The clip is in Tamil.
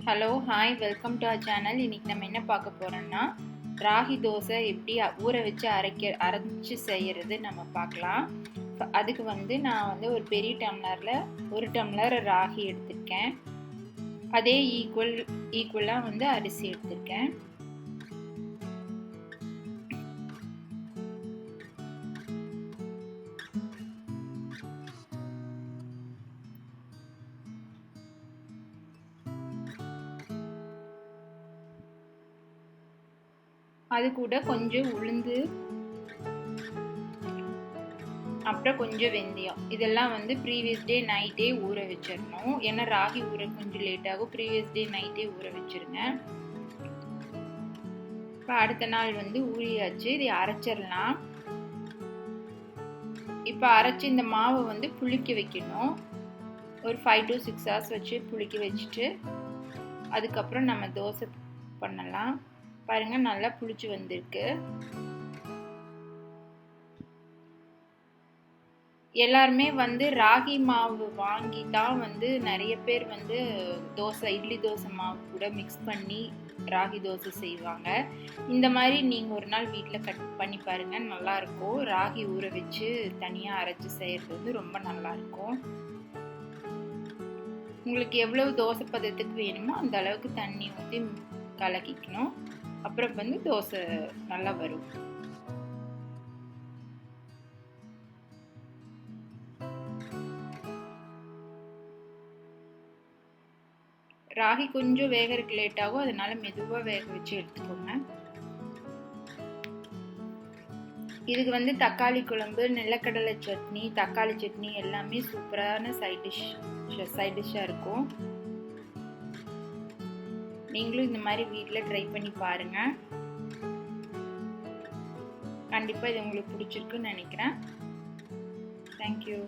Hello hi welcome to our channel. இன்றைக்கி நம்ம என்ன பார்க்க போகிறோம்னா ராகி தோசை எப்படி ஊற வச்சு அரைச்சி செய்கிறது நம்ம பார்க்கலாம். அதுக்கு நான் ஒரு பெரிய டம்ளரில் 1 டம்ளர் ராகி எடுத்திருக்கேன். அதே ஈக்குவலாக அரிசி எடுத்திருக்கேன். அது கூட கொஞ்சம் உளுந்து, அப்புறம் கொஞ்சம் வெந்தயம், இதெல்லாம் ப்ரீவியஸ் டே நைட்டே ஊற வச்சிடணும். ஏன்னா ராகி ஊற கொஞ்சம் லேட் ஆகும். ப்ரீவியஸ் டே நைட்டே ஊற வச்சிருங்க. இப்போ அடுத்த நாள் ஊறியாச்சு. இதை அரைச்சிடலாம். இப்போ அரைச்சி இந்த மாவை புளிக்க வைக்கணும். ஒரு 5 to 6 hours வச்சு புளிக்க வச்சுட்டு அதுக்கப்புறம் நம்ம தோசை பண்ணலாம். பாருங்க, நல்லா புளிச்சு வந்திருக்கு. எல்லாருமே ராகி மாவு வாங்கி தான் நிறைய பேர் தோசை, இட்லி தோசை மாவு கூட மிக்ஸ் பண்ணி ராகி தோசை செய்வாங்க. இந்த மாதிரி நீங்கள் ஒரு நாள் வீட்டில் கட் பண்ணி பாருங்க, நல்லா இருக்கும். ராகி ஊற வச்சு தனியாக அரைச்சி செய்கிறது ரொம்ப நல்லா இருக்கும். உங்களுக்கு எவ்வளவு தோசை பதத்துக்கு வேணுமோ அந்த அளவுக்கு தண்ணி ஊற்றி கலக்கிக்கணும். அப்புறம் தோசை நல்லா வரும். ராகி கொஞ்சம் வேகறதுக்கு லேட் ஆகும், அதனால மெதுவாக வேக வச்சு எடுத்துக்கோங்க. இதுக்கு தக்காளி குழம்பு, நிலக்கடலை சட்னி, தக்காளி சட்னி எல்லாமே சூப்பரான சைட் டிஷ்ஷாக இருக்கும். நீங்களும் இந்த மாதிரி வீட்டில் ட்ரை பண்ணி பாருங்க. கண்டிப்பாக இது உங்களுக்கு பிடிச்சிருக்குன்னு நினைக்கிறேன். தேங்க்யூ.